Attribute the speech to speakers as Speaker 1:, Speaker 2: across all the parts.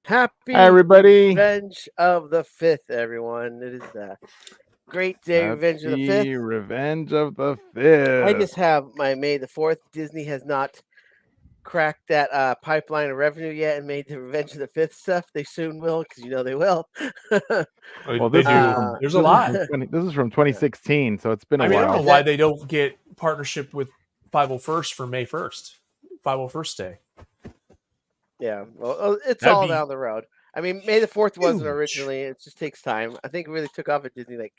Speaker 1: Happy
Speaker 2: Hi, everybody.
Speaker 1: Revenge of the 5th, everyone. It is a great day, Revenge of the 5th.
Speaker 2: Happy Revenge of the
Speaker 1: I
Speaker 2: 5th.
Speaker 1: just have my May the 4th. Disney has not cracked that pipeline of revenue yet and made the Revenge of the 5th stuff. They soon will, because you know they will.
Speaker 2: Well,
Speaker 3: They
Speaker 2: this
Speaker 3: do.
Speaker 2: is from
Speaker 3: There's a lot.
Speaker 2: This is from 2016, so it's been a
Speaker 3: I mean, I
Speaker 2: while.
Speaker 3: don't know why they don't get partnership with 501st for May 1st, 501st Day.
Speaker 1: Yeah, well, it's
Speaker 3: That'd
Speaker 1: all
Speaker 3: be
Speaker 1: down the road. I mean, May the 4th wasn't
Speaker 3: huge.
Speaker 1: originally. It just takes time. I think it really took off at Disney like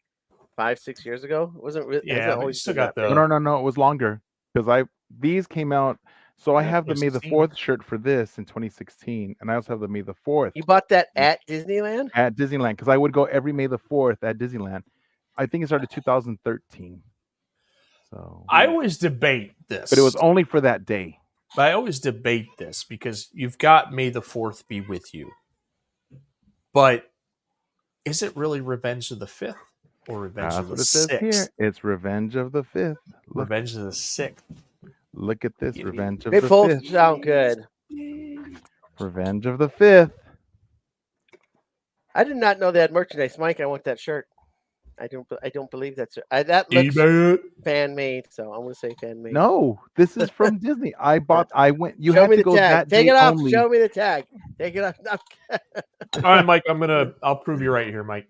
Speaker 1: 5-6 years ago. It wasn't really?
Speaker 3: Yeah,
Speaker 1: Hasn't
Speaker 3: but you
Speaker 1: always
Speaker 3: still
Speaker 1: been
Speaker 3: got
Speaker 1: that big?
Speaker 2: No, it was longer because these came out. So I
Speaker 3: Yeah,
Speaker 2: have the May the
Speaker 3: 2016.
Speaker 2: 4th shirt for this in 2016, and I also have the May the 4th
Speaker 1: You bought that at Disneyland?
Speaker 2: at Disneyland because I would go every May the 4th at Disneyland. I think it started 2013. So
Speaker 3: I always debate this.
Speaker 2: but it was only for that day.
Speaker 3: But I always debate this because you've got May the 4th be with you. But is it really Revenge of the 5th or Revenge
Speaker 2: That's
Speaker 3: of the
Speaker 2: what it says
Speaker 3: 6th?
Speaker 2: here. It's Revenge of the 5th.
Speaker 3: Revenge of the 6th.
Speaker 2: Look at this.
Speaker 3: Yeah.
Speaker 2: Revenge of
Speaker 1: They
Speaker 2: the
Speaker 1: both
Speaker 2: 5th.
Speaker 1: sound good.
Speaker 2: Revenge of the 5th.
Speaker 1: I did not know they had merchandise, Mike. I want that shirt. I don't believe that's that looks
Speaker 3: eBay it.
Speaker 1: fan made. So I'm gonna say fan made.
Speaker 2: No, this is from Disney. I went. You
Speaker 1: Show
Speaker 2: had
Speaker 1: me
Speaker 2: to
Speaker 1: the
Speaker 2: go
Speaker 1: tag.
Speaker 2: that
Speaker 1: Take
Speaker 2: day
Speaker 1: it off.
Speaker 2: only.
Speaker 1: Show me the tag. Take it off. No.
Speaker 3: All right, Mike, I'll prove you right here, Mike.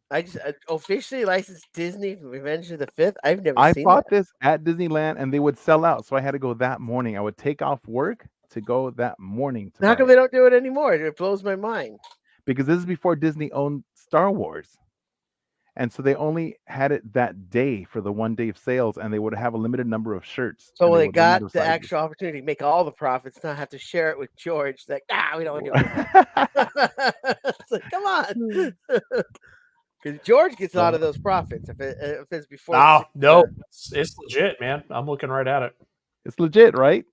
Speaker 1: I just officially licensed Disney for Revenge of the 5th. I've never
Speaker 2: I
Speaker 1: seen
Speaker 2: bought
Speaker 1: that.
Speaker 2: this at Disneyland, and they would sell out, so I had to go that morning. I would take off work to go that morning to
Speaker 1: How
Speaker 2: buy
Speaker 1: come
Speaker 2: it.
Speaker 1: they don't do it anymore? It blows my mind.
Speaker 2: Because this is before Disney owned Star Wars, and so they only had it that day for the one day of sales, and they would have a limited number of shirts.
Speaker 1: So
Speaker 2: and
Speaker 1: when they
Speaker 2: would run out
Speaker 1: got
Speaker 2: of
Speaker 1: the
Speaker 2: sizes.
Speaker 1: actual opportunity to make all the profits, not have to share it with George, like we don't want to do it. It's like, come on. Because George gets a lot of those profits if it's before.
Speaker 3: No, it's legit, man. I'm looking right at it.
Speaker 2: It's legit, right?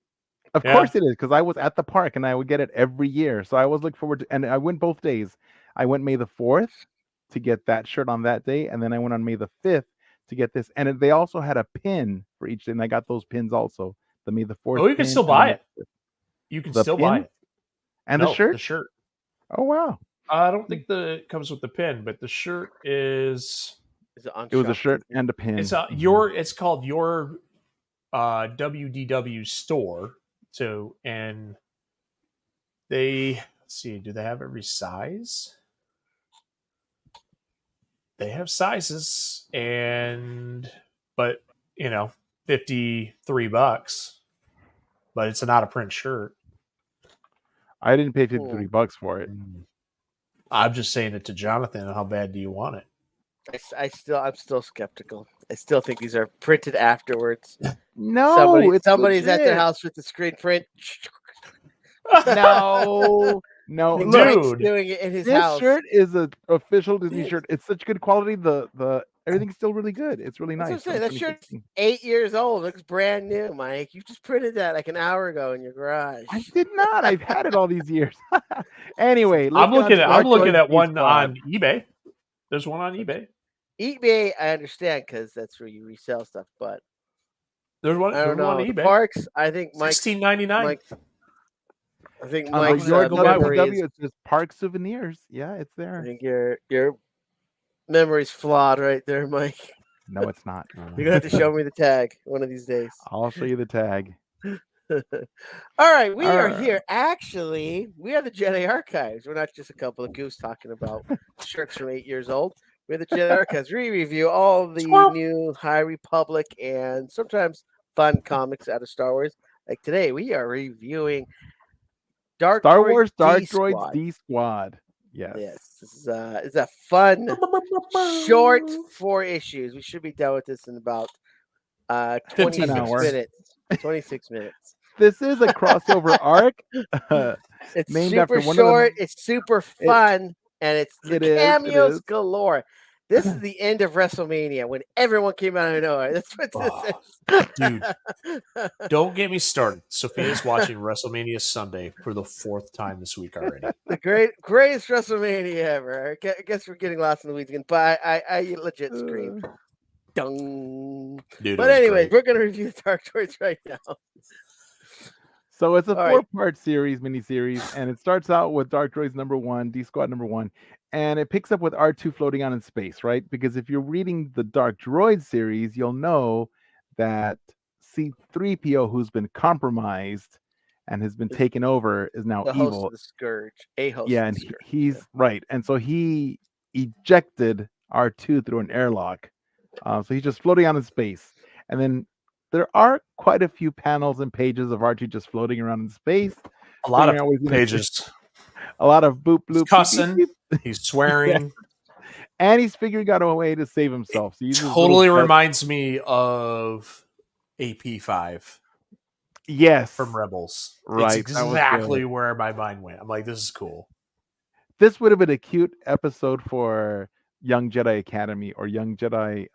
Speaker 2: Of
Speaker 3: Yeah.
Speaker 2: course it is, because I was at the park and I would get it every year. So I was looking forward to, and I went both days. I went May the 4th to get that shirt on that day, and then I went on May the 5th to get this. And they also had a pin for each day, and I got those pins also. The May the 4th.
Speaker 3: Oh, you can
Speaker 2: pin
Speaker 3: still
Speaker 2: and
Speaker 3: buy
Speaker 2: the-
Speaker 3: it. You can
Speaker 2: the
Speaker 3: still buy
Speaker 2: pin?
Speaker 3: it.
Speaker 2: And
Speaker 3: No,
Speaker 2: the shirt?
Speaker 3: The shirt.
Speaker 2: Oh wow.
Speaker 3: I don't think it comes with the pin, but the shirt is.
Speaker 2: It was a shirt and a pin.
Speaker 3: It's called your WDW store. So, and let's see, do they have every size? They have sizes, but $53, but it's an out of print shirt.
Speaker 2: I didn't pay $53 for it.
Speaker 3: I'm just saying it to Jonathan. How bad do you want it?
Speaker 1: I'm still skeptical. I still think these are printed afterwards.
Speaker 2: No,
Speaker 1: somebody's at their house with the screen print.
Speaker 2: No,
Speaker 3: Dude,
Speaker 1: doing it in his
Speaker 2: this
Speaker 1: house.
Speaker 2: shirt is an official Disney shirt. It's such good quality. The everything's still really good. It's really nice.
Speaker 1: That's what I'm saying. That shirt's 8 years old. Looks brand new, Mike. You just printed that like an hour ago in your garage.
Speaker 2: I did not. I've had it all these years. Anyway,
Speaker 3: I'm looking at one on eBay. There's one on eBay.
Speaker 1: eBay, I understand because that's where you resell stuff, but
Speaker 3: there's one.
Speaker 1: I don't know.
Speaker 3: On eBay.
Speaker 1: Parks, I think Mike
Speaker 3: $16.99.
Speaker 1: I think
Speaker 2: Mike's
Speaker 1: your
Speaker 2: memory is just Park Souvenirs. Yeah, it's there.
Speaker 1: I think your memory's flawed right there, Mike.
Speaker 2: No, it's not.
Speaker 1: You're gonna have to show me the tag one of these days.
Speaker 2: I'll show you the tag.
Speaker 1: All right, we are here. Actually, we are the Jedi Archives. We're not just a couple of goofs talking about shirts from 8 years old. We're the Jedi Archives. We review all the new High Republic and sometimes fun comics out of Star Wars. Like today, we are reviewing
Speaker 2: Star Wars Dark Droids D Squad. Yes.
Speaker 1: This is a fun short 4 issues. We should be done with this in about 26 minutes. 26 minutes.
Speaker 2: This is a crossover arc.
Speaker 1: It's super short. It's super fun, and it's cameos galore. This is the end of WrestleMania when everyone came out of nowhere. That's what this is.
Speaker 3: Dude, don't get me started. Sophia's watching WrestleMania Sunday for the 4th time this week already.
Speaker 1: The greatest WrestleMania ever. I guess we're getting lost in the weeds again, but I legit screamed. Dung.
Speaker 3: Dude,
Speaker 1: but anyway, we're going to review the Dark Droids right now.
Speaker 2: So it's a
Speaker 1: All right.
Speaker 2: 4-part miniseries, and it starts out with Dark Droids #1, D Squad #1, and it picks up with R2 floating out in space, right? Because if you're reading the Dark Droid series, you'll know that C3PO, who's been compromised and has been
Speaker 1: Is
Speaker 2: taken over, is now
Speaker 1: the host
Speaker 2: evil.
Speaker 1: of the Scourge, a host
Speaker 2: Yeah,
Speaker 1: of
Speaker 2: and
Speaker 1: the Scourge.
Speaker 2: he's right, and so he ejected R2 through an airlock. So he's just floating out in space, and then there are quite a few panels and pages of R2 just floating around in space,
Speaker 3: A lot of
Speaker 2: figuring out what he's gonna do.
Speaker 3: pages.
Speaker 2: A lot of boop
Speaker 3: He's
Speaker 2: bloop beep, beep,
Speaker 3: cussing.
Speaker 2: beep.
Speaker 3: He's swearing.
Speaker 2: And he's figuring out a way to save himself. So he uses little
Speaker 3: Totally
Speaker 2: jet-
Speaker 3: reminds me of AP5
Speaker 2: Yes,
Speaker 3: from Rebels.
Speaker 2: right.
Speaker 3: It's
Speaker 2: That was
Speaker 3: exactly
Speaker 2: good.
Speaker 3: where my mind went. I'm like, this is cool.
Speaker 2: This would have been a cute episode for Young Jedi Academy or Young Jedi.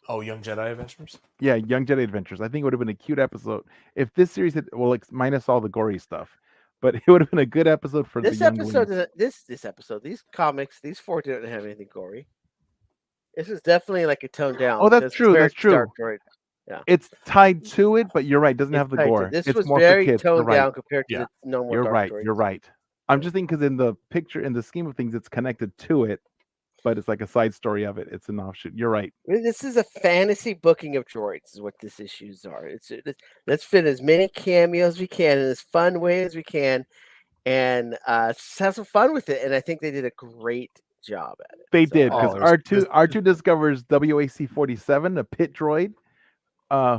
Speaker 3: Oh, Young Jedi Adventures?
Speaker 2: Yeah, Young Jedi Adventures. I think it would have been a cute episode if this series had, well, like minus all the gory stuff, but it would have been a good episode for
Speaker 1: This
Speaker 2: the
Speaker 1: episode
Speaker 2: younglings.
Speaker 1: this episode, these comics, these 4 didn't have anything gory. This is definitely like a toned down.
Speaker 2: Oh, that's
Speaker 1: because it's
Speaker 2: true.
Speaker 1: very
Speaker 2: That's true.
Speaker 1: Dark Droid.
Speaker 2: It's tied to it, but you're right. Doesn't have the
Speaker 1: tied to-
Speaker 2: gore.
Speaker 1: This
Speaker 2: It's
Speaker 1: was
Speaker 2: more
Speaker 1: very
Speaker 2: for kids. You're
Speaker 1: toned
Speaker 2: right.
Speaker 1: down compared to
Speaker 3: Yeah.
Speaker 1: the normal
Speaker 2: You're
Speaker 1: Dark
Speaker 2: right.
Speaker 1: Droid.
Speaker 2: You're right. I'm just thinking because in the picture, in the scheme of things, it's connected to it, but it's like a side story of it. It's an offshoot. You're right.
Speaker 1: This is a fantasy booking of droids, is what these issues are. Let's fit as many cameos as we can in as fun way as we can, and just have some fun with it. And I think they did a great job at it.
Speaker 2: They
Speaker 1: So,
Speaker 2: did because
Speaker 3: Oh,
Speaker 2: R2 discovers WAC-47, a pit droid,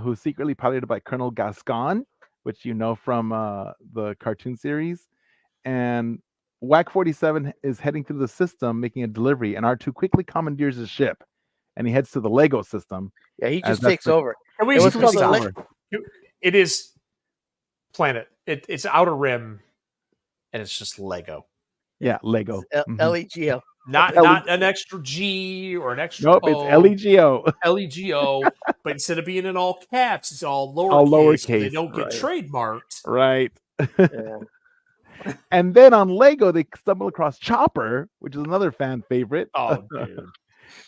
Speaker 2: who's secretly piloted by Colonel Gascon, which you know from the cartoon series, and WAC-47 is heading through the system making a delivery, and R2 quickly commandeers his ship, and he heads to the Lego system.
Speaker 1: yeah, he
Speaker 2: as
Speaker 1: just
Speaker 2: that's
Speaker 1: takes
Speaker 2: the-
Speaker 1: over.
Speaker 3: And we
Speaker 1: It was
Speaker 3: should
Speaker 1: called the
Speaker 3: stop.
Speaker 1: Le-
Speaker 3: It is planet. It's Outer Rim, and it's just Lego.
Speaker 2: Yeah, Lego. Mhm.
Speaker 1: LEGO.
Speaker 3: Not an extra G or an extra
Speaker 2: Nope,
Speaker 3: O.
Speaker 2: it's LEGO.
Speaker 3: LEGO, but instead of being in all caps, it's all lowercase.
Speaker 2: All
Speaker 3: So they
Speaker 2: lowercase,
Speaker 3: don't get
Speaker 1: right.
Speaker 3: trademarked.
Speaker 2: Right.
Speaker 1: Yeah.
Speaker 2: And then on Lego, they stumble across Chopper, which is another fan favorite.
Speaker 3: Oh, dude.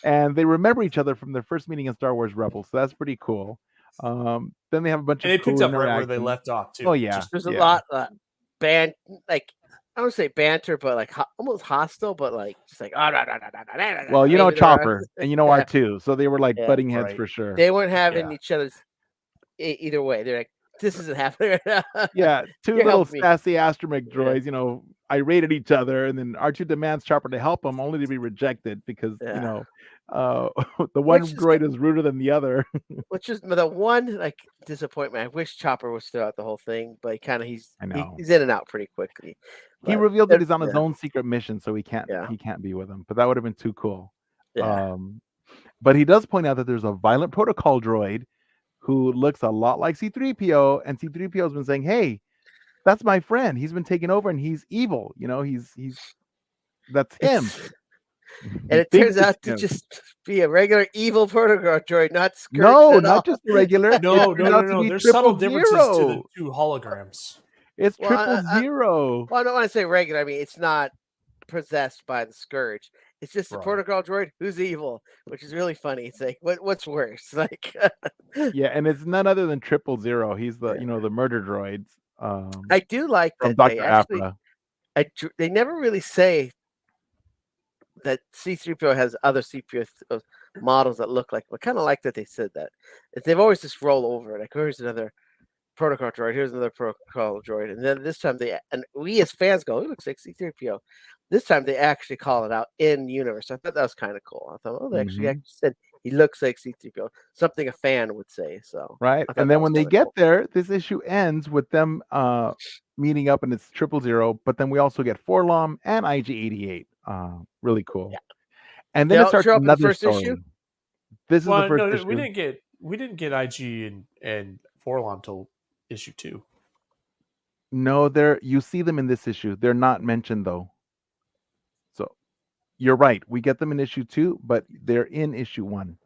Speaker 2: And they remember each other from their first meeting in Star Wars Rebels. So that's pretty cool. Then they have a bunch
Speaker 3: And they
Speaker 2: of cool
Speaker 3: picked up right where they
Speaker 2: interactions.
Speaker 3: left off too.
Speaker 2: Oh, yeah.
Speaker 3: Just-
Speaker 1: There's a
Speaker 2: Yeah.
Speaker 1: lot like I don't say banter, but like almost hostile, but like just like
Speaker 2: Well, you know
Speaker 1: waving around.
Speaker 2: Chopper and you know
Speaker 1: Yeah.
Speaker 2: R2. So they were like
Speaker 1: Yeah.
Speaker 2: butting heads
Speaker 3: Right.
Speaker 2: for sure.
Speaker 1: They weren't having
Speaker 3: Yeah.
Speaker 1: each other's either way. They're like, this isn't happening right now.
Speaker 2: Yeah, two
Speaker 1: You
Speaker 2: little
Speaker 1: help me.
Speaker 2: sassy astromech
Speaker 1: Yeah.
Speaker 2: droids, irate at each other, and then R2 demands Chopper to help him, only to be rejected because
Speaker 1: Yeah.
Speaker 2: the one
Speaker 1: Which is
Speaker 2: droid is ruder than the other.
Speaker 1: Which is the one like disappointment. I wish Chopper was throughout the whole thing, but he's
Speaker 2: I know.
Speaker 1: he's in and out pretty quickly.
Speaker 2: He
Speaker 1: But
Speaker 2: revealed that he's on his
Speaker 1: yeah.
Speaker 2: own secret mission, so he can't be with him. But that would have been too cool.
Speaker 1: Yeah.
Speaker 2: But he does point out that there's a violent protocol droid who looks a lot like C3PO, and C3PO has been saying, "Hey, that's my friend. He's been taken over, and he's evil. He's that's him."
Speaker 1: It's- and it turns out to just be a regular evil protocol droid, not Scourge
Speaker 2: no,
Speaker 1: at all.
Speaker 2: not just a regular.
Speaker 3: No.
Speaker 2: It turned out to be
Speaker 3: There's subtle
Speaker 2: 000.
Speaker 3: differences to the two holograms.
Speaker 2: It's
Speaker 1: Well,
Speaker 2: 000.
Speaker 1: Well, I don't want to say regular. I mean, it's not possessed by the Scourge. It's just a
Speaker 3: Right.
Speaker 1: protocol droid who's evil, which is really funny. It's like, what's worse? Like,
Speaker 2: Yeah, and it's none other than 000. He's the
Speaker 1: Yeah.
Speaker 2: the murder droids.
Speaker 1: I do like
Speaker 2: From
Speaker 1: that they
Speaker 2: Dr.
Speaker 1: actually.
Speaker 2: Afra.
Speaker 1: They never really say that C3PO has other C3PO models that look like. I kind of like that they said that. They've always just roll over it. Like, here's another protocol droid. Here's another protocol droid. And then this time we as fans go, it looks like C3PO. This time they actually call it out in universe. I thought that was kind of cool. I thought, they actually said he looks like C3PO. Something a fan would say. So
Speaker 2: Right.
Speaker 1: I thought
Speaker 2: And
Speaker 1: that
Speaker 2: then
Speaker 1: was
Speaker 2: when they
Speaker 1: kinda
Speaker 2: get
Speaker 1: cool.
Speaker 2: there, this issue ends with them meeting up and it's 000, but then we also get Forlom and IG-88. Really cool.
Speaker 1: Yeah.
Speaker 2: And
Speaker 1: They
Speaker 2: then it
Speaker 1: all
Speaker 2: starts
Speaker 1: show up in the
Speaker 2: another
Speaker 1: first
Speaker 2: story.
Speaker 1: issue?
Speaker 2: This is the
Speaker 3: Well,
Speaker 2: first
Speaker 3: no,
Speaker 2: issue.
Speaker 3: we didn't get IG and Forlom till issue 2.
Speaker 2: No, you see them in this issue. They're not mentioned though. So you're right. We get them in issue 2, but they're in issue 1.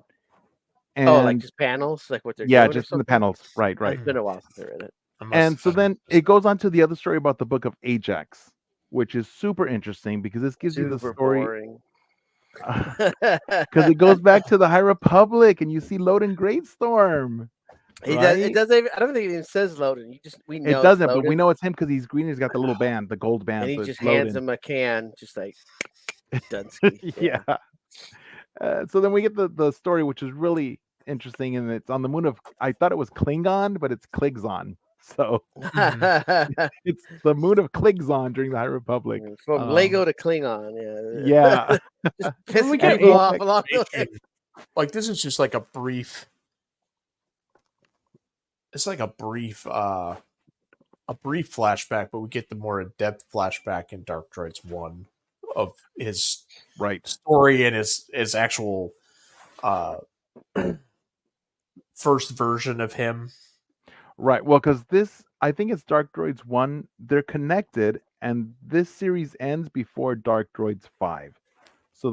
Speaker 2: And
Speaker 1: like just panels, like what they're
Speaker 2: yeah,
Speaker 1: doing.
Speaker 2: just
Speaker 1: or
Speaker 2: in the
Speaker 1: something?
Speaker 2: panels. Right.
Speaker 1: It's been a while since I read it.
Speaker 2: And so then it goes on to the other story about the book of Ajax, which is super interesting because this gives you the
Speaker 1: Super
Speaker 2: story
Speaker 1: boring.
Speaker 2: because it goes back to the High Republic and you see Loden Greatstorm.
Speaker 1: He does.
Speaker 2: right?
Speaker 1: It doesn't. Even, I don't think it even says Loden. We
Speaker 2: It
Speaker 1: know it's
Speaker 2: doesn't, but we
Speaker 1: Loden,
Speaker 2: know it's him because he's green. He's got the little band, the gold
Speaker 1: and
Speaker 2: band,
Speaker 1: he
Speaker 2: so
Speaker 1: just
Speaker 2: it's
Speaker 1: hands
Speaker 2: Loden.
Speaker 1: him a can, just like Dunsky.
Speaker 2: Yeah. So then we get the story, which is really interesting, and it's on the moon of. I thought it was Klingon, but it's Kligzon. So it's the moon of Kligzon during the High Republic.
Speaker 1: From Lego to Klingon.
Speaker 2: Yeah.
Speaker 1: Just
Speaker 3: When we
Speaker 1: pissing
Speaker 3: get
Speaker 1: people
Speaker 3: more
Speaker 1: off along the way.
Speaker 3: information, like this is just like a brief. It's like a brief flashback, but we get the more in-depth flashback in Dark Droids 1 of his
Speaker 2: Right.
Speaker 3: story and his actual first version of him.
Speaker 2: Right. Well, because I think it's Dark Droids 1. They're connected, and this series ends before Dark Droids 5. So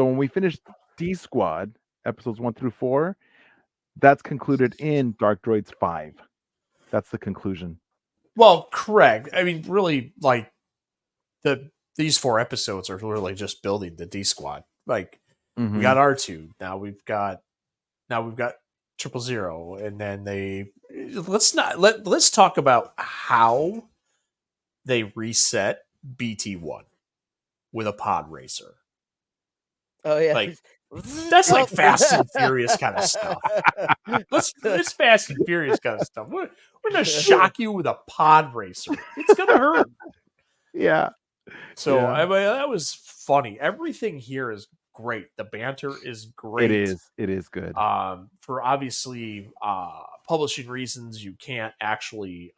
Speaker 2: when we finish D Squad, episodes 1 through 4, that's concluded in Dark Droids 5. That's the conclusion.
Speaker 3: Well, correct. I mean, really, like these 4 episodes are really just building the D Squad. Like
Speaker 2: Mhm.
Speaker 3: we got R2, now we've got 000, and then let's talk about how they reset BT1 with a pod racer.
Speaker 1: Oh yeah,
Speaker 3: Like that's like Fast and Furious kind of stuff. It's Fast and Furious kind of stuff. We're gonna shock you with a pod racer. It's gonna hurt.
Speaker 2: Yeah.
Speaker 3: So
Speaker 2: Yeah.
Speaker 3: I mean, that was funny. Everything here is great. The banter is great.
Speaker 2: It is good.
Speaker 3: For obviously publishing reasons, you can't actually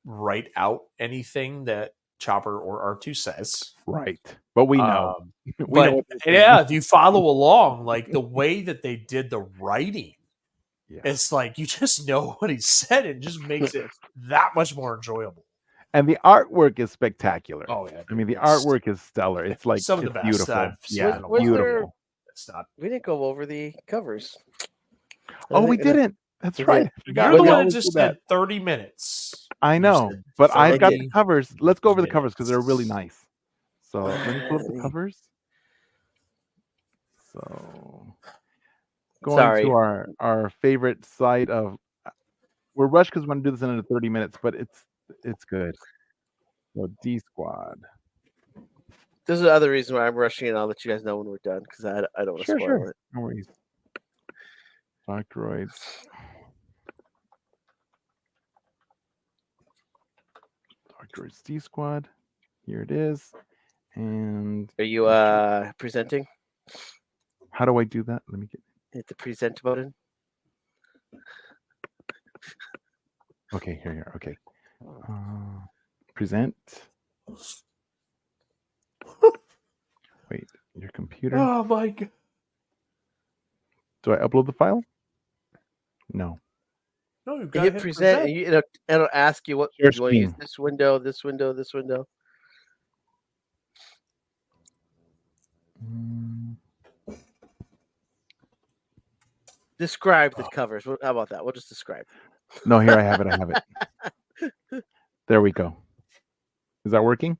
Speaker 3: write out anything that Chopper or R2 says.
Speaker 2: Right. But we know.
Speaker 3: We know if you follow along, like the way that they did the writing, it's like you just know what he said. It just makes it that much more enjoyable.
Speaker 2: And the artwork is spectacular.
Speaker 3: Oh yeah,
Speaker 2: I mean the artwork is stellar. It's like
Speaker 3: some of the best
Speaker 2: beautiful.
Speaker 3: I've seen
Speaker 2: Yeah,
Speaker 3: in a while.
Speaker 2: beautiful.
Speaker 3: It's not.
Speaker 1: We didn't go over the covers.
Speaker 2: Oh, we didn't. That's
Speaker 1: we
Speaker 2: right.
Speaker 1: did.
Speaker 3: You're the one that just said 30 minutes.
Speaker 2: I know, but I've got the covers. Let's go over the covers because they're really nice. So let me pull up the covers. So going to our favorite side of, we're rushed because we're going to do this in under 30 minutes, but it's good. So D Squad.
Speaker 1: This is the other reason why I'm rushing it. I'll let you guys know when we're done because I don't want to spoil it.
Speaker 2: No worries. Dark Droids. Dark Droids D Squad. Here it is. And
Speaker 1: are you presenting?
Speaker 2: How do I do that? Let me
Speaker 1: hit the present button.
Speaker 2: Okay, here. Okay. Present. Wait, your computer.
Speaker 3: Oh my god.
Speaker 2: Do I upload the file? No.
Speaker 3: No, you've got
Speaker 1: to hit present. And it'll ask you what you want to use. This window, this window, this window. Describe the covers. How about that? We'll just describe.
Speaker 2: No, here I have it. There we go. Is that working?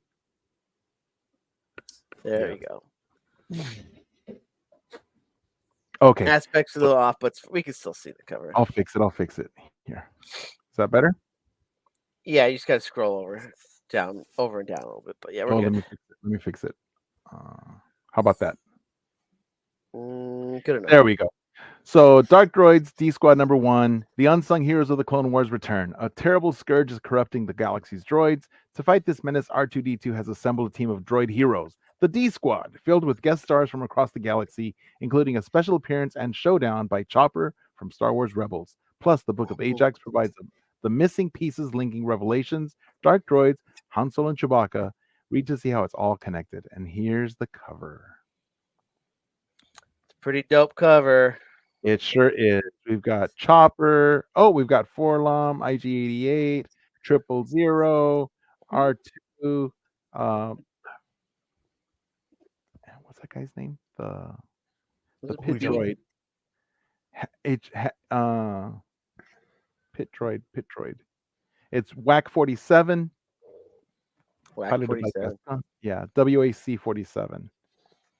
Speaker 1: There you go.
Speaker 2: Okay.
Speaker 1: Aspects a little off, but we can still see the cover.
Speaker 2: I'll fix it. Here. Is that better?
Speaker 1: Yeah, you just got to scroll over and down a little bit. But yeah, we're good.
Speaker 2: Let me fix it. How about that?
Speaker 1: Good enough.
Speaker 2: There we go. So, Dark Droids, D Squad number 1, the unsung heroes of the Clone Wars return. A terrible scourge is corrupting the galaxy's droids. To fight this menace, R2-D2 has assembled a team of droid heroes, the D Squad, filled with guest stars from across the galaxy, including a special appearance and showdown by Chopper from Star Wars Rebels. Plus, the Book of Ajax provides the missing pieces linking Revelations, Dark Droids, Han Solo, and Chewbacca. Read to see how it's all connected. And here's the cover.
Speaker 1: Pretty dope cover.
Speaker 2: It sure is. We've got Chopper. Oh, we've got Forlom, IG-88, 000, R2. What's that guy's name? The Pit Droid. Pit Droid. It's WAC 47.
Speaker 1: WAC 47.
Speaker 2: Yeah, WAC 47.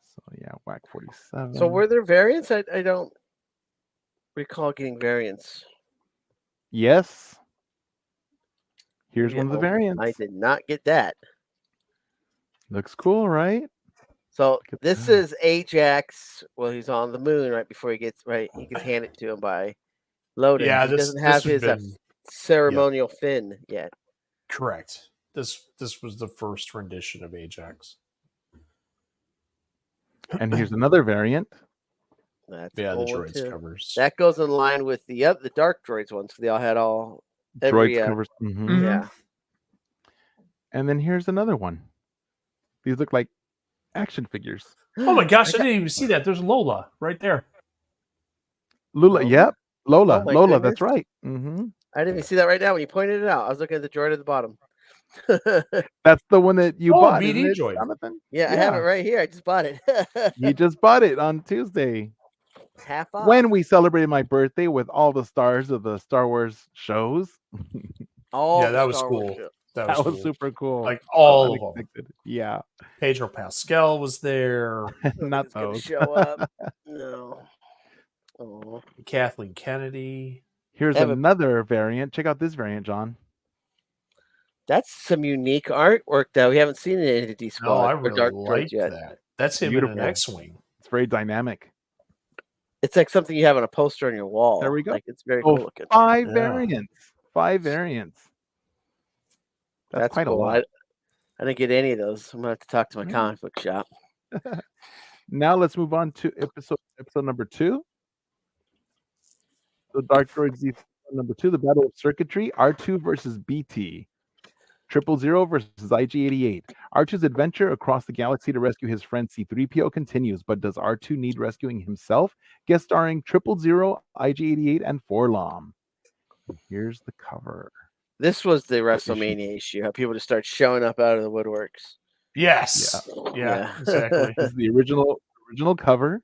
Speaker 2: So yeah, WAC 47.
Speaker 1: So were there variants? I don't. recall getting variants.
Speaker 2: Yes. Here's
Speaker 1: Yeah,
Speaker 2: one of the
Speaker 1: I
Speaker 2: variants.
Speaker 1: did not get that.
Speaker 2: Looks cool, right?
Speaker 1: So
Speaker 2: Look at
Speaker 1: this
Speaker 2: that.
Speaker 1: is Ajax. Well, he's on the moon right before he gets he gets handed to him by Loden.
Speaker 3: Yeah,
Speaker 1: He doesn't
Speaker 3: this
Speaker 1: have
Speaker 3: would
Speaker 1: his
Speaker 3: been
Speaker 1: ceremonial fin yet.
Speaker 3: correct. This was the first rendition of Ajax.
Speaker 2: And here's another variant.
Speaker 1: That's
Speaker 3: Yeah,
Speaker 1: a
Speaker 3: the
Speaker 1: cool one
Speaker 3: droids
Speaker 1: too.
Speaker 3: covers.
Speaker 1: That goes in line with the Dark Droids ones. They all had every
Speaker 2: Droids covers.
Speaker 1: yeah.
Speaker 2: And then here's another one. These look like action figures.
Speaker 3: Oh my gosh, I didn't even see that. There's Lola right there.
Speaker 2: Lula,
Speaker 1: Lola?
Speaker 2: yep. Lola,
Speaker 1: Oh my
Speaker 2: Lola,
Speaker 1: goodness.
Speaker 2: that's right.
Speaker 1: I didn't even see that right now when you pointed it out. I was looking at the droid at the bottom.
Speaker 2: That's the one that you bought, isn't
Speaker 3: BD
Speaker 2: it,
Speaker 3: droid.
Speaker 2: Jonathan?
Speaker 1: Yeah, I have it right here. I just bought it.
Speaker 2: You just bought it on Tuesday.
Speaker 1: Half off.
Speaker 2: When we celebrated my birthday with all the stars of the Star Wars shows.
Speaker 1: All
Speaker 3: Yeah,
Speaker 1: the
Speaker 3: that was
Speaker 1: Star Wars
Speaker 3: cool.
Speaker 1: shows.
Speaker 3: That
Speaker 2: That
Speaker 3: was
Speaker 2: was
Speaker 3: cool.
Speaker 2: super cool.
Speaker 3: Like all of them.
Speaker 2: Unexpected. Yeah.
Speaker 3: Pedro Pascal was there.
Speaker 2: Not
Speaker 1: It's gonna
Speaker 2: those.
Speaker 1: show up. No. Oh.
Speaker 3: Kathleen Kennedy.
Speaker 2: Here's
Speaker 1: Have a-
Speaker 2: another variant. Check out this variant, John.
Speaker 1: That's some unique artwork that we haven't seen in any of the D
Speaker 3: No,
Speaker 1: Squad
Speaker 3: I
Speaker 1: or
Speaker 3: really
Speaker 1: Dark Droids
Speaker 3: like
Speaker 1: yet.
Speaker 3: that. That's him
Speaker 2: Beautiful.
Speaker 3: in an X-wing.
Speaker 2: It's very dynamic.
Speaker 1: It's like something you have on a poster on your wall.
Speaker 2: There we go.
Speaker 1: Like it's very
Speaker 2: Oh,
Speaker 1: cool looking.
Speaker 2: 5
Speaker 3: Yeah.
Speaker 2: variants. 5 variants. That's quite
Speaker 1: cool.
Speaker 2: a lot.
Speaker 1: I didn't get any of those. I'm gonna have to talk to my
Speaker 2: Yeah.
Speaker 1: comic book shop.
Speaker 2: Now let's move on to episode number 2. The Dark Droids number 2, the Battle of Circuitry, R2 versus BT. 000 versus IG-88. R2's adventure across the galaxy to rescue his friend C-3PO continues, but does R2 need rescuing himself? Guest starring 000, IG-88, and Forlom. Here's the cover.
Speaker 1: This was the WrestleMania issue. How people just start showing up out of the woodworks.
Speaker 3: Yes. Yeah, exactly.
Speaker 2: This is the original cover.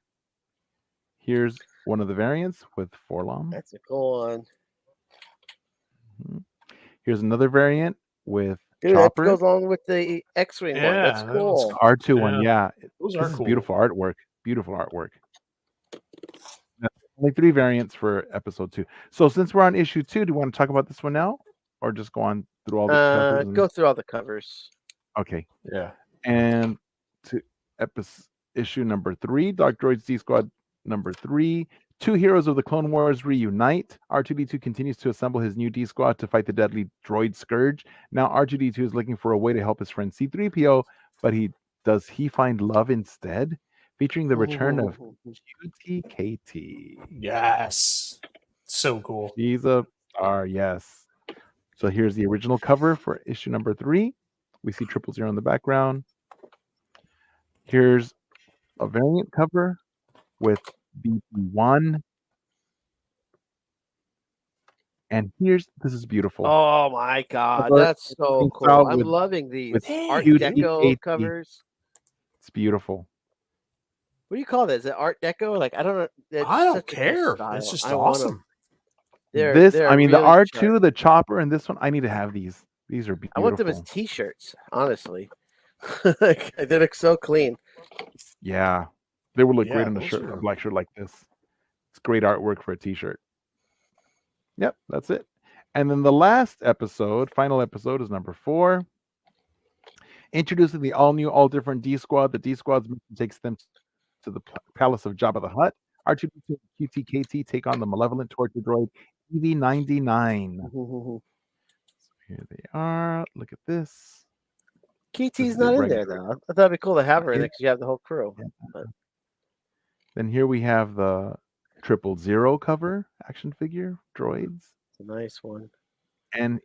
Speaker 2: Here's one of the variants with Forlom.
Speaker 1: That's a cool one.
Speaker 2: Here's another variant with
Speaker 1: Dude,
Speaker 2: Chopper.
Speaker 1: that goes along with the X-Wing one. That's
Speaker 3: Yeah, that
Speaker 1: cool.
Speaker 3: was
Speaker 2: R2 one, yeah.
Speaker 3: Those
Speaker 2: This
Speaker 3: are
Speaker 2: is
Speaker 3: cool.
Speaker 2: beautiful artwork. Beautiful artwork. That's only 3 variants for episode 2. So since we're on issue 2, do you want to talk about this one now, or just go on through all the covers?
Speaker 1: Go through all the covers.
Speaker 2: Okay.
Speaker 3: Yeah.
Speaker 2: And to issue number 3, Dark Droids D Squad number 3. 2 heroes of the Clone Wars reunite. R2-D2 continues to assemble his new D Squad to fight the deadly droid scourge. Now R2-D2 is looking for a way to help his friend C-3PO, but does he find love instead? Featuring the return of QTKT.
Speaker 3: Yes. So cool.
Speaker 2: He's a star, yes. So here's the original cover for issue number 3. We see 000 in the background. Here's a variant cover with BT1. And this is beautiful.
Speaker 1: Oh my god,
Speaker 2: Cover
Speaker 1: that's so cool.
Speaker 2: style
Speaker 1: I'm
Speaker 2: with-
Speaker 1: loving these
Speaker 2: with
Speaker 1: Art
Speaker 2: QTKT.
Speaker 1: Deco covers.
Speaker 2: It's beautiful.
Speaker 1: What do you call this? Is it Art Deco? Like I don't know. It's
Speaker 3: I don't
Speaker 1: such a good
Speaker 3: care.
Speaker 1: style.
Speaker 3: It's just
Speaker 1: I want 'em.
Speaker 3: awesome.
Speaker 1: They're
Speaker 2: The
Speaker 1: really
Speaker 2: R2,
Speaker 1: sharp.
Speaker 2: the Chopper, and this one, I need to have these. These are beautiful.
Speaker 1: I want them as T-shirts. Honestly, like, they look so clean.
Speaker 2: Yeah. They would look
Speaker 3: Yeah,
Speaker 2: great on a
Speaker 3: those
Speaker 2: shirt,
Speaker 3: are-
Speaker 2: a black shirt like this. It's great artwork for a t-shirt. Yep, that's it. And then the final episode is number 4. Introducing the all-new, all-different D-Squad. The D-Squad's mission takes them to the palace of Jabba the Hutt. R2-D2 and QTKT take on the malevolent torture droid EV-99. So here they are. Look at this.
Speaker 1: KT's
Speaker 2: is
Speaker 1: not
Speaker 2: the
Speaker 1: in there
Speaker 2: regular-
Speaker 1: though. I thought that'd be cool to have her in
Speaker 2: Yeah.
Speaker 1: there because you have the whole crew.
Speaker 2: Yeah. Then here we have the 000 cover action figure droids.
Speaker 1: It's a nice one.
Speaker 2: And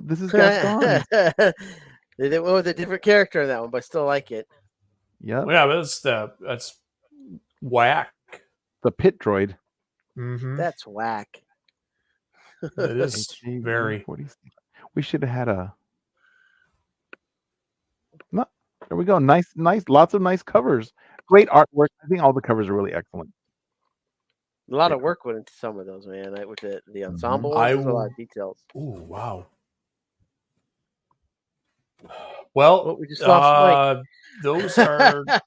Speaker 2: this is Gaston.
Speaker 1: They went with a different character in that one, but I still like it.
Speaker 2: Yep.
Speaker 3: Yeah, but that's whack.
Speaker 2: The pit droid.
Speaker 3: Mm-hmm.
Speaker 1: That's whack.
Speaker 3: It is very.
Speaker 2: We should have had a. No, there we go. Nice. Lots of nice covers. Great artwork. I think all the covers are really excellent.
Speaker 1: A lot of work went into some of those, man. With the ensemble ones, there's a lot of details.
Speaker 3: Oh wow. Well,
Speaker 1: Well, we just lost
Speaker 3: those are
Speaker 1: Mike.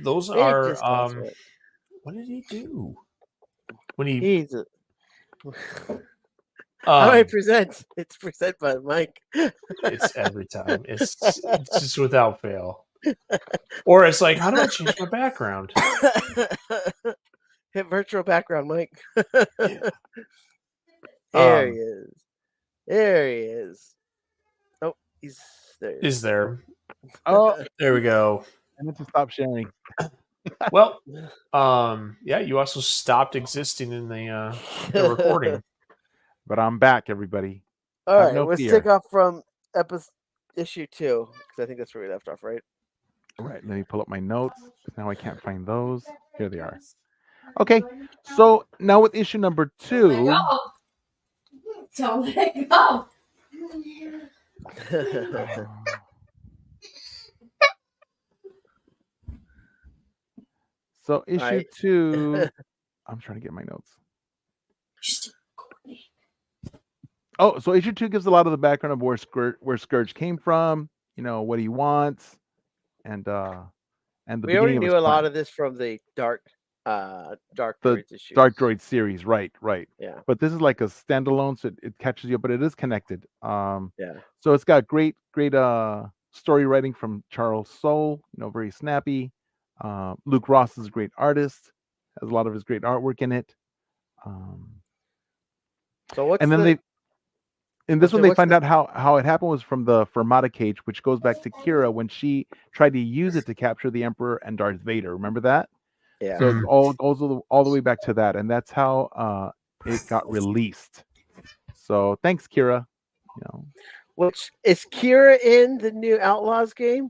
Speaker 3: those
Speaker 1: We
Speaker 3: are
Speaker 1: just lost Mike.
Speaker 3: what did he do? when he
Speaker 1: He's a... How do I
Speaker 3: um,
Speaker 1: present? It's present by Mike.
Speaker 3: it's every time. It's just without fail. Or it's like, how do I change my background?
Speaker 1: Hit virtual background, Mike.
Speaker 3: Yeah.
Speaker 1: There he is. There he is. Oh, he's there.
Speaker 3: Is there?
Speaker 2: Oh,
Speaker 3: There we go.
Speaker 2: I meant to stop sharing.
Speaker 3: Well, yeah, you also stopped existing in the recording.
Speaker 2: But I'm back, everybody.
Speaker 1: All
Speaker 2: Have
Speaker 1: right,
Speaker 2: no
Speaker 1: let's
Speaker 2: fear.
Speaker 1: take off from issue 2 because I think that's where we left off, right?
Speaker 2: All right, let me pull up my notes. Now I can't find those. Here they are. Okay, so now with issue number 2.
Speaker 4: Don't let go.
Speaker 2: So issue
Speaker 1: Right.
Speaker 2: 2. I'm trying to get my notes. Oh, so issue 2 gives a lot of the background of where Scourge came from, what he wants, and the
Speaker 1: We already
Speaker 2: beginning of
Speaker 1: knew
Speaker 2: his
Speaker 1: a lot
Speaker 2: plan.
Speaker 1: of this from the Dark
Speaker 2: The
Speaker 1: Droids issue.
Speaker 2: Dark Droid series, right.
Speaker 1: Yeah.
Speaker 2: But this is like a standalone, so it catches you, but it is connected.
Speaker 1: Yeah.
Speaker 2: So it's got great story writing from Charles Soule, very snappy. Luke Ross is a great artist, has a lot of his great artwork in it.
Speaker 1: So what's
Speaker 2: And then
Speaker 1: the...
Speaker 2: in this
Speaker 1: so
Speaker 2: one, they
Speaker 1: what's
Speaker 2: find
Speaker 1: the-
Speaker 2: out how it happened was from the Fermata cage, which goes back to Kira when she tried to use it to capture the Emperor and Darth Vader. Remember that?
Speaker 1: Yeah.
Speaker 2: So it all goes all the way back to that, and that's how it got released. So thanks, Kira.
Speaker 1: Which is Kira in the new Outlaws game?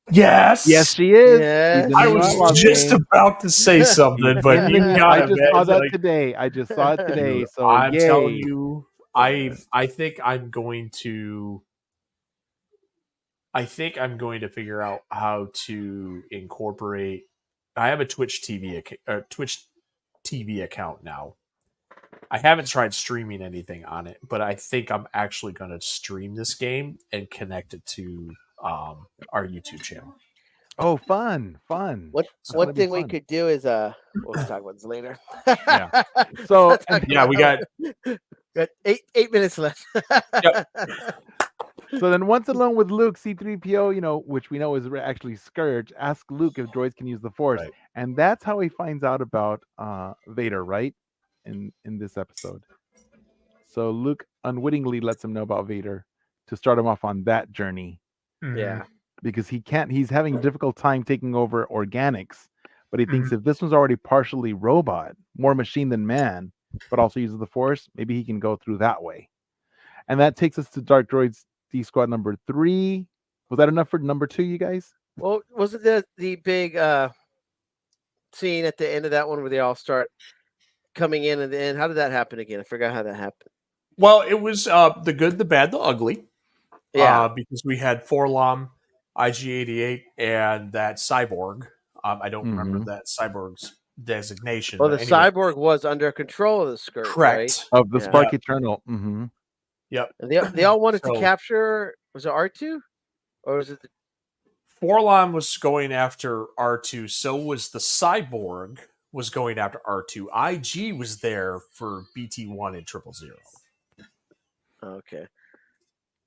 Speaker 3: Yes.
Speaker 2: Yes, she is.
Speaker 1: Yes.
Speaker 2: She's in the
Speaker 3: I
Speaker 2: new
Speaker 3: was
Speaker 2: Outlaws
Speaker 3: just
Speaker 2: game.
Speaker 3: about to say something,
Speaker 2: She's
Speaker 3: but
Speaker 2: in
Speaker 3: you
Speaker 2: the new-
Speaker 3: got
Speaker 2: I
Speaker 3: it.
Speaker 2: just saw that today. I just saw it today.
Speaker 3: Dude,
Speaker 2: So
Speaker 3: I'm
Speaker 2: yay.
Speaker 3: telling you, I think I'm going to. I think I'm going to figure out how to incorporate. I have a Twitch TV account now. I haven't tried streaming anything on it, but I think I'm actually going to stream this game and connect it to our YouTube channel.
Speaker 2: Oh, fun.
Speaker 1: One thing we could do is we'll talk about this later.
Speaker 2: Yeah. So
Speaker 3: Yeah, we got
Speaker 1: 8 minutes left.
Speaker 3: Yep.
Speaker 2: So then, once alone with Luke, C-3PO, which we know is actually Scourge, asks Luke if droids can use the Force,
Speaker 3: Right.
Speaker 2: and that's how he finds out about Vader, right? In this episode. So Luke unwittingly lets him know about Vader to start him off on that journey.
Speaker 1: Yeah.
Speaker 2: Because he's having a difficult time taking over organics, but he thinks
Speaker 3: Mhm.
Speaker 2: if this one's already partially robot, more machine than man, but also uses the Force, maybe he can go through that way. And that takes us to Dark Droids D Squad number 3. Was that enough for number 2, you guys?
Speaker 1: Well, wasn't the big scene at the end of that one where they all start coming in at the end? How did that happen again? I forgot how that happened.
Speaker 3: Well, it was the good, the bad, the ugly.
Speaker 1: Yeah.
Speaker 3: Because we had Forlom, IG-88, and that cyborg. I don't remember that cyborg's designation.
Speaker 1: Well, the
Speaker 3: but anyway.
Speaker 1: cyborg was under control of the Scourge,
Speaker 3: Correct.
Speaker 1: right?
Speaker 2: Of the
Speaker 1: Yeah.
Speaker 2: Spark Eternal.
Speaker 3: Yep.
Speaker 1: And they all wanted
Speaker 3: So-
Speaker 1: to capture. Was it R2, or was it?
Speaker 3: Forlom was going after R2. So was the cyborg was going after R2. IG was there for BT1 and 000.
Speaker 1: Okay.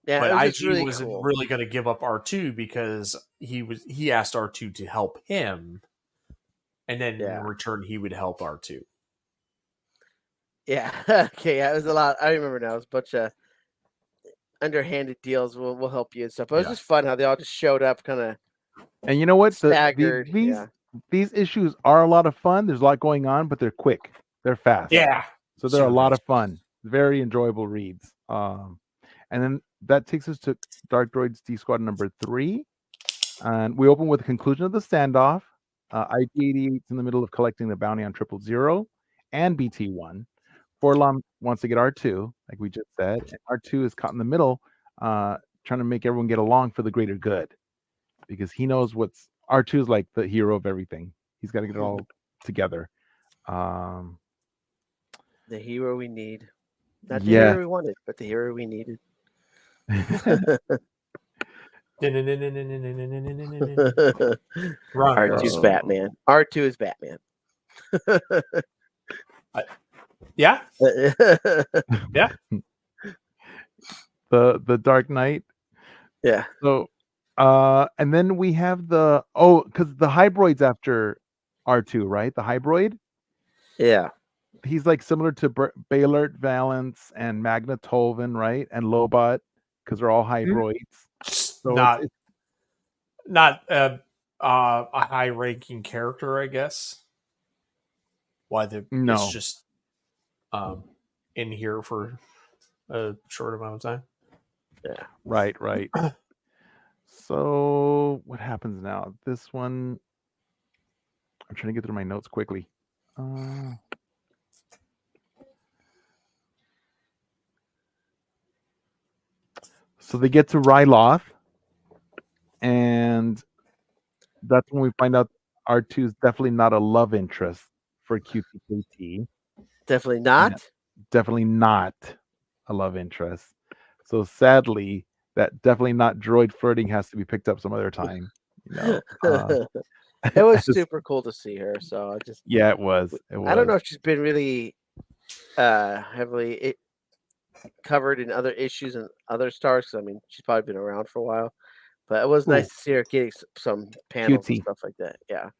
Speaker 1: Yeah,
Speaker 3: But
Speaker 1: it was
Speaker 3: IG
Speaker 1: just really
Speaker 3: wasn't
Speaker 1: cool.
Speaker 3: really going to give up R2 because he asked R2 to help him, and then in return he would help R2.
Speaker 1: Yeah. Okay. Yeah, it was a lot. I remember now. It was a bunch of underhanded deals. We'll help you and stuff. But it was just fun how they all just showed up, kind of.
Speaker 2: And you know what?
Speaker 1: Staggered.
Speaker 2: These issues are a lot of fun. There's a lot going on, but they're quick. They're fast.
Speaker 3: Yeah.
Speaker 2: So they're a lot of fun. Very enjoyable reads. And then that takes us to Dark Droids D Squad number 3. And we open with the conclusion of the standoff. IG-88's in the middle of collecting the bounty on 000 and BT1. Forlom wants to get R2, like we just said. And R2 is caught in the middle, trying to make everyone get along for the greater good. Because he knows R2 is like the hero of everything. He's got to get it all together.
Speaker 1: The hero we need. Not the
Speaker 2: Yeah.
Speaker 1: hero we wanted, but the hero we needed. R2's Batman. R2 is Batman.
Speaker 3: Yeah.
Speaker 2: The Dark Knight.
Speaker 1: Yeah.
Speaker 2: So, and then we have because the Hybroid's after R2, right? The Hybroid.
Speaker 1: Yeah.
Speaker 2: He's like similar to Baylor Valance and Magna Tolvan, right? And Lobot, because they're all Hybroids.
Speaker 3: Just
Speaker 2: So
Speaker 3: not a high-ranking character, I guess. Why
Speaker 2: No.
Speaker 3: it's just in here for a short amount of time.
Speaker 1: Yeah.
Speaker 2: Right. So what happens now? This one, I'm trying to get through my notes quickly. So they get to Ryloth, and that's when we find out R2 is definitely not a love interest for QTKT.
Speaker 1: Definitely not.
Speaker 2: Yeah, definitely not a love interest. So sadly, that definitely not droid flirting has to be picked up some other time.
Speaker 1: It was super cool to see her. So it was. I don't know if she's been really heavily covered in other issues and other stars. I mean, she's probably been around for a while, but it was nice to see her getting some panels and stuff like that. Yeah.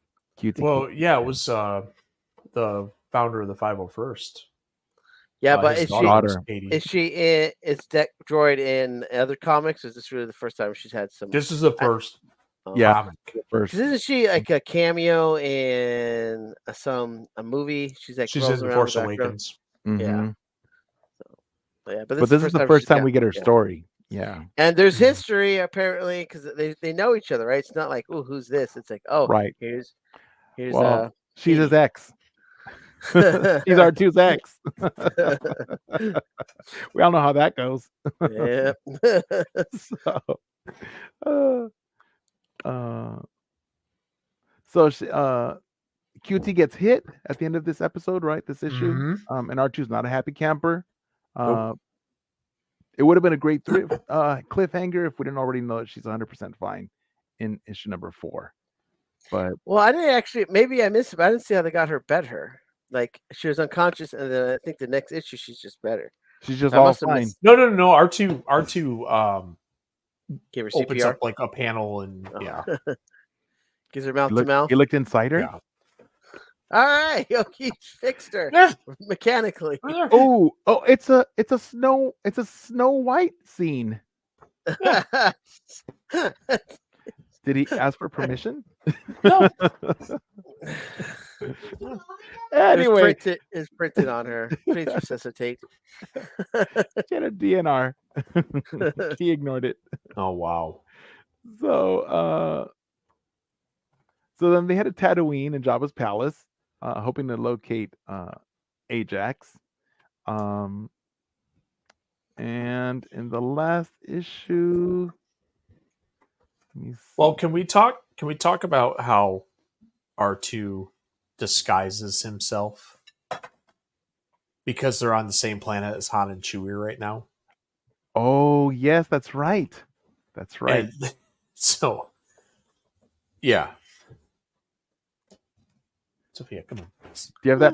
Speaker 3: Well, yeah, it was the founder of the 501st.
Speaker 1: Yeah, but is Droid in other comics? Or is this really the first time she's had some?
Speaker 3: This is the first.
Speaker 2: Comic.
Speaker 1: First. Isn't she like a cameo in a movie? She's
Speaker 3: in The Force Awakens.
Speaker 2: Mm-hmm.
Speaker 1: Yeah.
Speaker 2: But this is the first time we get her story. Yeah.
Speaker 1: And there's history apparently because they know each other, right? It's not like, oh, who's this? It's like, oh,
Speaker 2: right.
Speaker 1: Here's
Speaker 2: she's his ex. She's R2's ex. We all know how that goes.
Speaker 1: Yeah.
Speaker 2: So she, QT gets hit at the end of this episode, right? This issue.
Speaker 3: Mm-hmm.
Speaker 2: And R2's not a happy camper.
Speaker 3: Nope.
Speaker 2: It would have been a great cliffhanger if we didn't already know that she's 100% fine in issue number 4. But
Speaker 1: I didn't actually. Maybe I missed it. But I didn't see how they got her better. Like she was unconscious, and then I think the next issue she's just better.
Speaker 2: She's just all fine.
Speaker 3: No. R2
Speaker 1: Give her
Speaker 3: opens
Speaker 1: CPR?
Speaker 3: up like a panel and
Speaker 1: gives her mouth to mouth.
Speaker 2: You looked inside her.
Speaker 3: Yeah.
Speaker 1: All right, he fixed her mechanically.
Speaker 2: Oh, it's a Snow White scene.
Speaker 3: Yeah.
Speaker 2: Did he ask for permission?
Speaker 3: No.
Speaker 2: Anyway,
Speaker 1: it's printed on her. Please resuscitate.
Speaker 2: She had a DNR. He ignored it.
Speaker 3: Oh wow.
Speaker 2: So then they head to Tatooine and Jabba's palace, hoping to locate Ajax. And in the last issue,
Speaker 3: well, can we talk about how R2 disguises himself because they're on the same planet as Han and Chewie right now?
Speaker 2: Oh yes, that's right. And
Speaker 3: so, yeah. Sophia, come on.
Speaker 2: Do you have that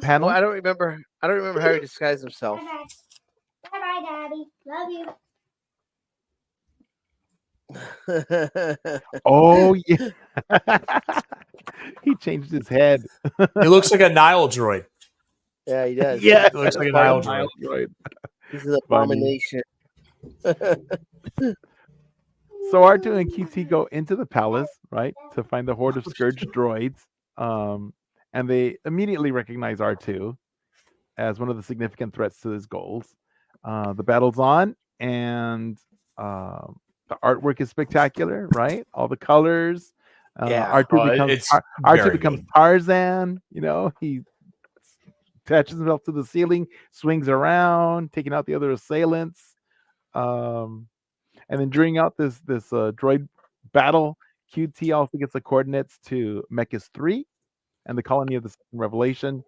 Speaker 2: panel?
Speaker 1: I don't remember how he disguised himself.
Speaker 4: Bye, Daddy. Love you.
Speaker 2: Oh yeah. He changed his head.
Speaker 3: He looks like a Nile droid.
Speaker 1: Yeah, he does.
Speaker 2: Yeah,
Speaker 3: he looks like a Nile droid.
Speaker 1: This is an abomination.
Speaker 2: So R2 and QT go into the palace, right, to find the horde of scourged droids. And they immediately recognize R2 as one of the significant threats to his goals. The battle's on, and the artwork is spectacular, right? All the colors. R2 becomes Tarzan. You know, he attaches himself to the ceiling, swings around, taking out the other assailants. And then during out this droid battle, QT also gets the coordinates to Mechas 3 and the colony of the Second Revelation.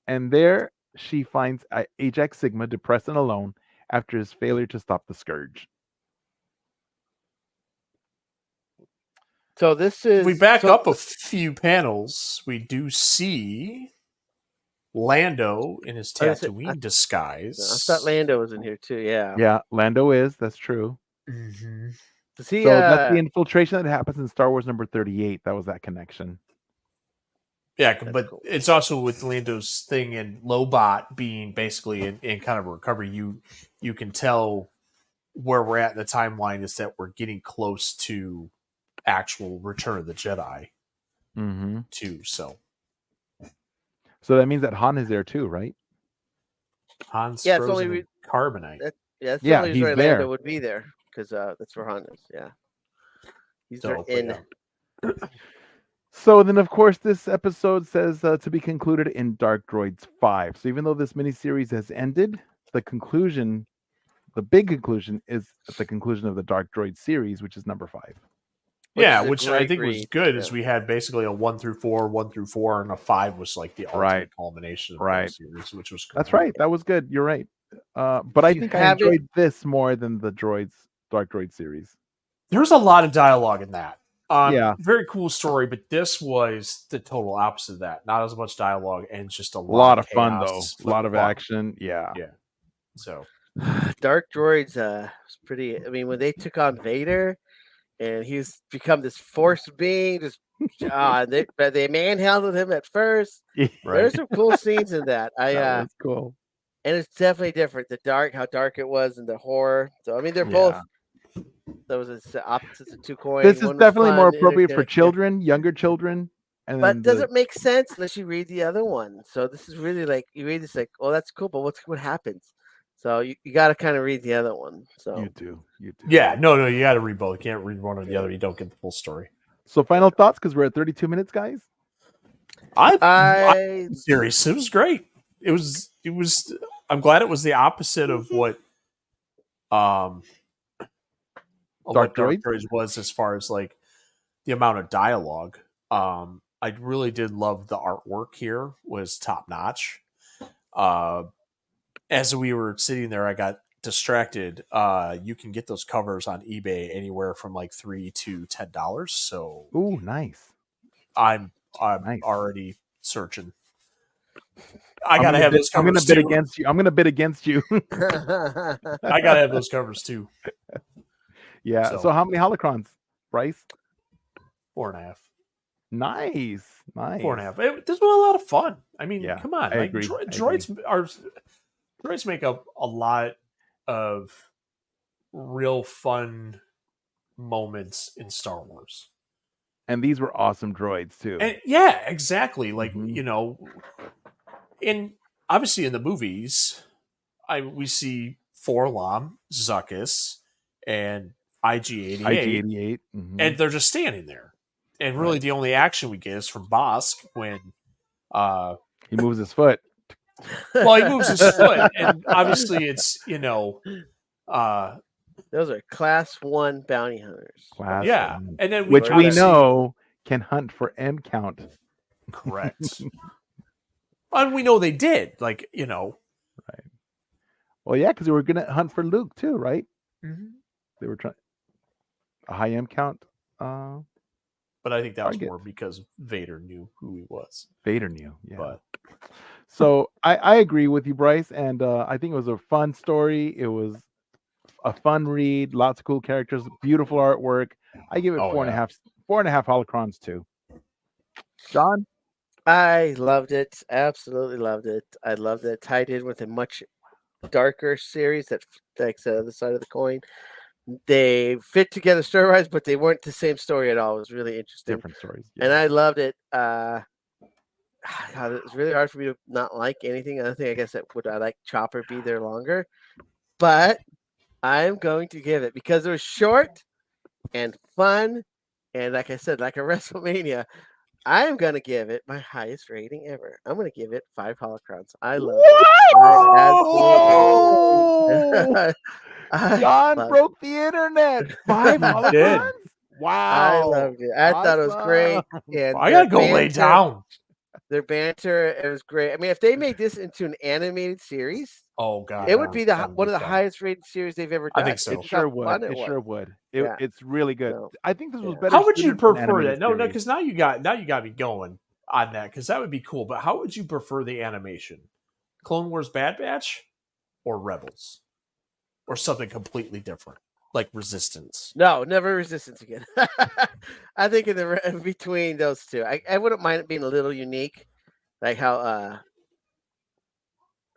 Speaker 2: And there she finds Ajax Sigma depressed and alone after his failure to stop the Scourge.
Speaker 1: So this is
Speaker 3: we back
Speaker 1: so,
Speaker 3: up a few panels. We do see Lando in his
Speaker 1: I was gonna say,
Speaker 3: Tatooine disguise.
Speaker 1: I thought Lando was in here too. Yeah.
Speaker 2: Yeah, Lando is. That's true.
Speaker 3: Mhm.
Speaker 1: Does he?
Speaker 2: So that's the infiltration that happens in Star Wars number 38. That was that connection.
Speaker 3: Yeah,
Speaker 1: That's
Speaker 3: but
Speaker 1: cool.
Speaker 3: it's also with Lando's thing and Lobot being basically in kind of a recovery. You can tell where we're at in the timeline is that we're getting close to actual Return of the Jedi
Speaker 2: Mm-hmm.
Speaker 3: too. So
Speaker 2: So that means that Han is there too, right?
Speaker 3: Han's
Speaker 1: Yeah, it's
Speaker 3: frozen
Speaker 1: only
Speaker 3: in carbonite.
Speaker 1: that's the
Speaker 2: Yeah,
Speaker 1: only
Speaker 2: he's
Speaker 1: reason
Speaker 2: there.
Speaker 1: Lando would be there because that's where Han is. Yeah, he's
Speaker 3: So, but
Speaker 1: in.
Speaker 3: yeah.
Speaker 2: So then, of course, this episode says to be concluded in Dark Droids 5. So even though this miniseries has ended, the conclusion, the big conclusion, is at the conclusion of the Dark Droid series, which is number 5.
Speaker 3: Yeah,
Speaker 1: is a
Speaker 3: which I
Speaker 1: great
Speaker 3: think was
Speaker 1: read.
Speaker 3: good
Speaker 1: Yeah.
Speaker 3: is we had basically a 1 through 4, and a 5 was like the ultimate
Speaker 2: Right.
Speaker 3: culmination of
Speaker 2: Right.
Speaker 3: the series, which was cool.
Speaker 2: That's right. That was good. You're right. But I
Speaker 1: If you
Speaker 2: think I
Speaker 1: haven't-
Speaker 2: enjoyed this more than the Dark Droid series.
Speaker 3: There's a lot of dialogue in that.
Speaker 2: Yeah.
Speaker 3: Very cool story, but this was the total opposite of that. Not as much dialogue and just a
Speaker 2: A lot of fun, though.
Speaker 3: chaos,
Speaker 2: A lot of
Speaker 3: fun.
Speaker 2: action. Yeah.
Speaker 3: Yeah. So
Speaker 1: Dark Droids was pretty. I mean, when they took on Vader, and he's become this force being, just they manhandled him at first.
Speaker 3: Right.
Speaker 1: There's some cool scenes in that.
Speaker 2: That was cool.
Speaker 1: And it's definitely different. How dark it was, and the horror. So I mean, they're
Speaker 2: Yeah.
Speaker 1: both. Those are opposites of two coins.
Speaker 2: This is
Speaker 1: One was
Speaker 2: definitely more
Speaker 1: fun,
Speaker 2: appropriate for
Speaker 1: entertaining,
Speaker 2: children, younger children. And
Speaker 1: but
Speaker 2: then
Speaker 1: doesn't make sense unless you read the other one. So this is really like you read this like, oh, that's cool, but what happens? So you got to kind of read the other one. So
Speaker 2: you do.
Speaker 3: yeah, no, you got to read both. You can't read one or the other. You don't get the full story.
Speaker 2: So final thoughts, because we're at 32 minutes, guys.
Speaker 3: I serious. It was great. It was. I'm glad it was the opposite of what
Speaker 2: Dark
Speaker 3: Dark
Speaker 2: Droids?
Speaker 3: Droids was as far as like the amount of dialogue. I really did love the artwork here was top notch. As we were sitting there, I got distracted. You can get those covers on eBay anywhere from like $3 to $10. So
Speaker 2: Ooh, nice.
Speaker 3: I'm
Speaker 2: Nice.
Speaker 3: already searching. I gotta have those
Speaker 2: I'm
Speaker 3: covers
Speaker 2: gonna bid
Speaker 3: too.
Speaker 2: against you. I'm gonna bid against you.
Speaker 3: I gotta have those covers too.
Speaker 2: Yeah. So how many holocrons, Bryce?
Speaker 3: 4.5.
Speaker 2: Nice.
Speaker 3: 4.5. This was a lot of fun. I mean,
Speaker 2: Yeah,
Speaker 3: come on.
Speaker 2: I
Speaker 3: Like
Speaker 2: agree.
Speaker 3: droids make up a lot of real fun moments in Star Wars.
Speaker 2: And these were awesome droids too.
Speaker 3: And yeah, exactly. Like,
Speaker 2: Mhm.
Speaker 3: Obviously in the movies, we see Forlom, Zuckuss, and IG-88.
Speaker 2: IG-88. Mhm.
Speaker 3: And they're just standing there. And really the only action we get is from Bosk when
Speaker 2: he moves his foot.
Speaker 3: well, he moves his foot, and obviously it's
Speaker 1: those are class 1 bounty hunters.
Speaker 3: yeah, and then
Speaker 2: which we
Speaker 3: obviously-
Speaker 2: know can hunt for M count.
Speaker 3: correct, and we know they did. Like
Speaker 2: Right. Well, yeah, because they were gonna hunt for Luke too, right? They were trying a high M count.
Speaker 3: but I think that was
Speaker 2: target.
Speaker 3: more because Vader knew who he was.
Speaker 2: Vader knew, yeah.
Speaker 3: But
Speaker 2: So I agree with you, Bryce, and I think it was a fun story. It was a fun read, lots of cool characters, beautiful artwork. I give it
Speaker 3: Oh,
Speaker 2: 4.5 holocrons too. John?
Speaker 1: I loved it. Absolutely loved it. I loved it. Tied in with a much darker series that takes the other side of the coin. They fit together story-wise, but they weren't the same story at all. It was really interesting.
Speaker 2: Different stories.
Speaker 1: And I loved it. God, it was really hard for me to not like anything. Other thing, I guess, would I like Chopper be there longer? But I'm going to give it, because it was short and fun, and like I said, like a WrestleMania, I'm going to give it my highest rating ever. I'm going to give it 5 holocrons. I love it.
Speaker 2: John broke the internet. 5 holocrons? Wow.
Speaker 1: I loved it. I thought it was great. And
Speaker 3: I gotta go lay down.
Speaker 1: Their banter, it was great. I mean, if they made this into an animated series,
Speaker 3: Oh god,
Speaker 1: it would be
Speaker 3: that would
Speaker 1: one
Speaker 3: be
Speaker 1: of the
Speaker 3: fun.
Speaker 1: highest rated series they've ever
Speaker 3: I
Speaker 1: done.
Speaker 3: think so.
Speaker 2: It
Speaker 1: Just how
Speaker 2: sure would.
Speaker 1: fun
Speaker 2: It
Speaker 1: was.
Speaker 2: sure would.
Speaker 1: Yeah.
Speaker 2: It's really good.
Speaker 1: So,
Speaker 2: I think this was
Speaker 1: yeah.
Speaker 2: better.
Speaker 3: How would you
Speaker 2: suited for an
Speaker 3: prefer
Speaker 2: animated
Speaker 3: that? No,
Speaker 2: series.
Speaker 3: because now you got me going on that because that would be cool. But how would you prefer the animation? Clone Wars Bad Batch or Rebels or something completely different like Resistance?
Speaker 1: No, never Resistance again. I think in between those two, I wouldn't mind it being a little unique, like how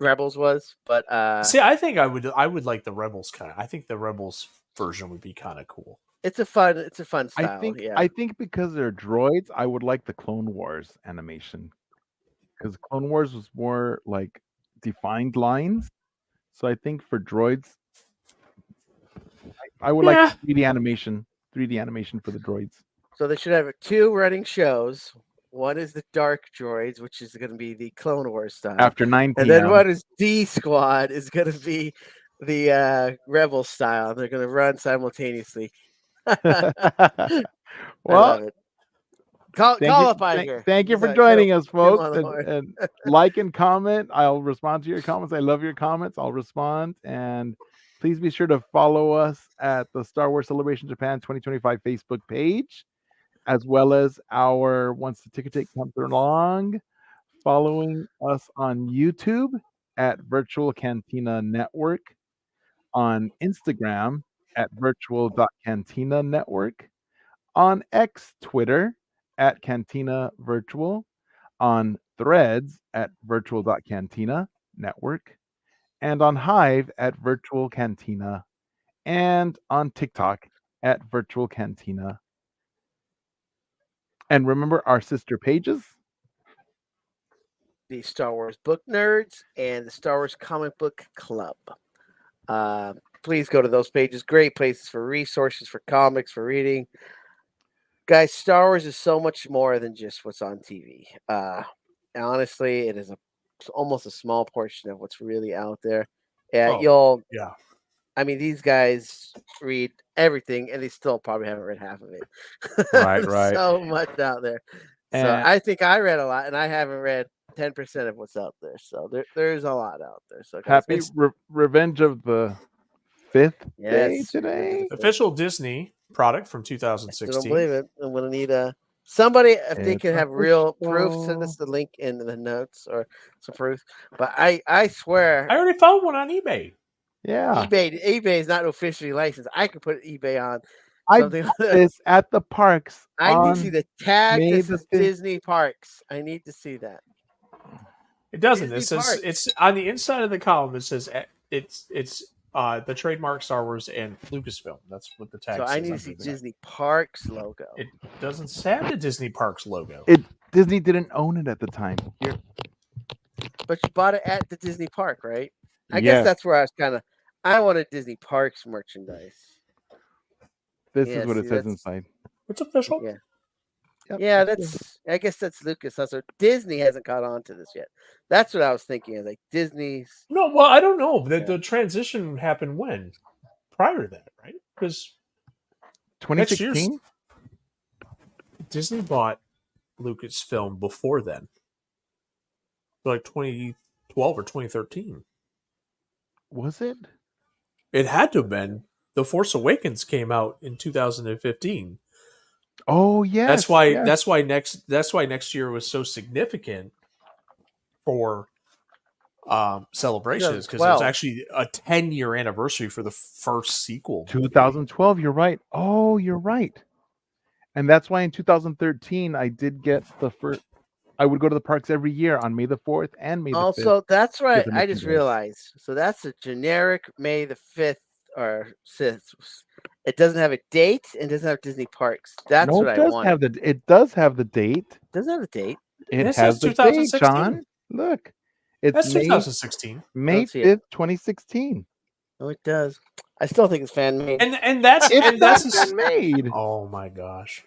Speaker 1: Rebels was, but
Speaker 3: See, I think I would like the Rebels kind. I think the Rebels version would be kind of cool.
Speaker 1: it's a fun
Speaker 2: I
Speaker 1: style.
Speaker 2: think
Speaker 1: Yeah,
Speaker 2: I think because they're droids, I would like the Clone Wars animation because Clone Wars was more like defined lines. So I think for droids, I would like
Speaker 3: Yeah.
Speaker 2: 3D animation, 3D animation for the droids.
Speaker 1: so they should have two running shows. One is the Dark Droids, which is going to be the Clone Wars style,
Speaker 2: After 9
Speaker 1: and then
Speaker 2: p.m.
Speaker 1: one is D Squad is going to be the Rebel style. They're going to run simultaneously. I
Speaker 2: Well,
Speaker 1: love it. Call
Speaker 2: thank you,
Speaker 1: up I here.
Speaker 2: thank you
Speaker 1: He's
Speaker 2: for
Speaker 1: like,
Speaker 2: joining
Speaker 1: "Go,
Speaker 2: us,
Speaker 1: get him
Speaker 2: folks.
Speaker 1: on the horn."
Speaker 2: And like and comment. I'll respond to your comments. I love your comments. I'll respond. And please be sure to follow us at the Star Wars Celebration Japan 2025 Facebook page, as well as our Once the Ticket Tape comes along, following us on YouTube at Virtual Cantina Network, on Instagram at virtual.cantina network, on X Twitter at Cantina Virtual, on Threads at virtual.cantina network, and on Hive at Virtual Cantina, and on TikTok at Virtual Cantina. And remember our sister pages.
Speaker 1: The Star Wars Book Nerds and the Star Wars Comic Book Club. Please go to those pages. Great places for resources, for comics, for reading. Guys, Star Wars is so much more than just what's on TV. Honestly, it is almost a small portion of what's really out there. Yeah,
Speaker 3: Oh, yeah.
Speaker 1: I mean, these guys read everything, and they still probably haven't read half of it.
Speaker 2: Right,
Speaker 1: There's
Speaker 2: right.
Speaker 1: so much out there. So
Speaker 2: And
Speaker 1: I think I read a lot, and I haven't read 10% of what's out there. So there's a lot out there. So guys,
Speaker 2: happy Revenge of the Fifth Day
Speaker 1: yes,
Speaker 2: today.
Speaker 3: Official Disney product from
Speaker 1: I still
Speaker 3: 2016.
Speaker 1: don't believe it. I'm gonna need somebody if they
Speaker 2: It's
Speaker 1: can have real proof.
Speaker 2: official.
Speaker 1: Send us the link in the notes or some proof. But I swear,
Speaker 3: I already found one on eBay.
Speaker 2: Yeah.
Speaker 1: eBay is not officially licensed. I could put eBay on
Speaker 2: I
Speaker 1: something.
Speaker 2: bought this at the parks.
Speaker 1: I need to see
Speaker 2: on
Speaker 1: the tag
Speaker 2: May
Speaker 1: that
Speaker 2: the
Speaker 1: says
Speaker 2: 5th.
Speaker 1: Disney Parks. I need to see that.
Speaker 3: It doesn't.
Speaker 1: Disney
Speaker 3: It says
Speaker 1: Parks.
Speaker 3: it's on the inside of the column. It says it's the trademark Star Wars and Lucasfilm. That's what the tag
Speaker 1: So
Speaker 3: says.
Speaker 1: I need to see Disney Parks logo.
Speaker 3: It doesn't have the Disney Parks logo.
Speaker 2: Disney didn't own it at the time.
Speaker 1: But you bought it at the Disney Park, right? I guess
Speaker 2: Yes.
Speaker 1: that's where I was kind of. I wanted Disney Parks merchandise.
Speaker 2: This
Speaker 1: Yeah,
Speaker 2: is what it
Speaker 1: see,
Speaker 2: says
Speaker 1: that's-
Speaker 2: inside.
Speaker 3: It's official.
Speaker 1: Yeah.
Speaker 2: Yep.
Speaker 1: Yeah, I guess that's Lucas. So Disney hasn't caught on to this yet. That's what I was thinking. Is like Disney's.
Speaker 3: No, well, I don't know.
Speaker 1: Yeah.
Speaker 3: The transition happened when? Prior to that, right? Because
Speaker 2: 2016.
Speaker 3: Disney bought Lucasfilm before then, like 2012 or 2013.
Speaker 2: Was it?
Speaker 3: It had to have been. The Force Awakens came out in 2015.
Speaker 2: Oh yes.
Speaker 3: That's why.
Speaker 2: yes.
Speaker 3: That's why next year was so significant for celebrations because it was
Speaker 1: 2012.
Speaker 3: actually a 10-year anniversary for the first sequel.
Speaker 2: 2012. You're right. Oh, you're right. And that's why in 2013 I did get the first. I would go to the parks every year on May the 4th and May the 5th.
Speaker 1: Also, that's right.
Speaker 2: the
Speaker 1: I just
Speaker 2: merchandise.
Speaker 1: realized. So that's a generic May the 5th or 6th. It doesn't have a date and doesn't have Disney Parks. That's
Speaker 2: No,
Speaker 1: what
Speaker 2: it
Speaker 1: I
Speaker 2: does
Speaker 1: want.
Speaker 2: have the. It does have the date.
Speaker 1: It doesn't have a date.
Speaker 2: It
Speaker 3: It
Speaker 2: has
Speaker 3: says
Speaker 2: the date,
Speaker 3: 2016.
Speaker 2: John. Look, it's
Speaker 3: That's
Speaker 2: May
Speaker 3: 2016,
Speaker 2: May
Speaker 1: see it.
Speaker 2: 5th, 2016.
Speaker 1: No, it does. I still think it's fan made.
Speaker 3: and that's
Speaker 2: It's
Speaker 3: and that's
Speaker 2: not been made.
Speaker 3: oh my gosh.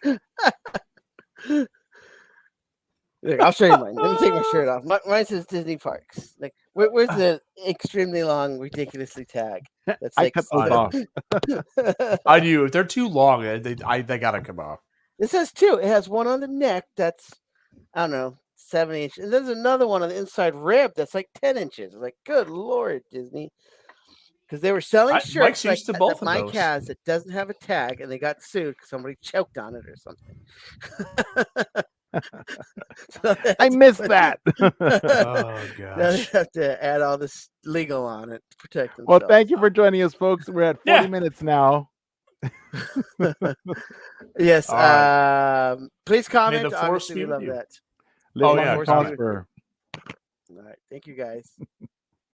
Speaker 1: Look, I'll show you mine. Let me take my shirt off. Mine says Disney Parks. Like, where's the extremely long, ridiculously tag? That's
Speaker 2: I
Speaker 1: like
Speaker 2: cut those off.
Speaker 3: I do. If they're too long, they gotta come off.
Speaker 1: It says two. It has one on the neck. That's I don't know, 7 inches. And there's another one on the inside rib that's like 10 inches. Like, good Lord, Disney. Because they were selling
Speaker 3: Mike's
Speaker 1: shirts like
Speaker 3: used to both
Speaker 1: that
Speaker 3: of
Speaker 1: Mike
Speaker 3: those.
Speaker 1: has that doesn't have a tag, and they got sued because somebody choked on it or something. So
Speaker 2: I missed that.
Speaker 3: Oh
Speaker 1: now they
Speaker 3: gosh.
Speaker 1: have to add all this legal on it to protect
Speaker 2: Well,
Speaker 1: themselves.
Speaker 2: thank you for joining us, folks. We're at 40
Speaker 3: Yeah.
Speaker 2: minutes now.
Speaker 1: Yes.
Speaker 3: All right.
Speaker 1: Please comment.
Speaker 3: the force
Speaker 1: Obviously,
Speaker 3: be
Speaker 1: we
Speaker 3: with
Speaker 1: love
Speaker 3: you.
Speaker 1: that.
Speaker 2: Live
Speaker 3: Oh,
Speaker 2: long
Speaker 3: yeah,
Speaker 2: and
Speaker 1: comment.
Speaker 2: prosper.
Speaker 1: All right. Thank you, guys.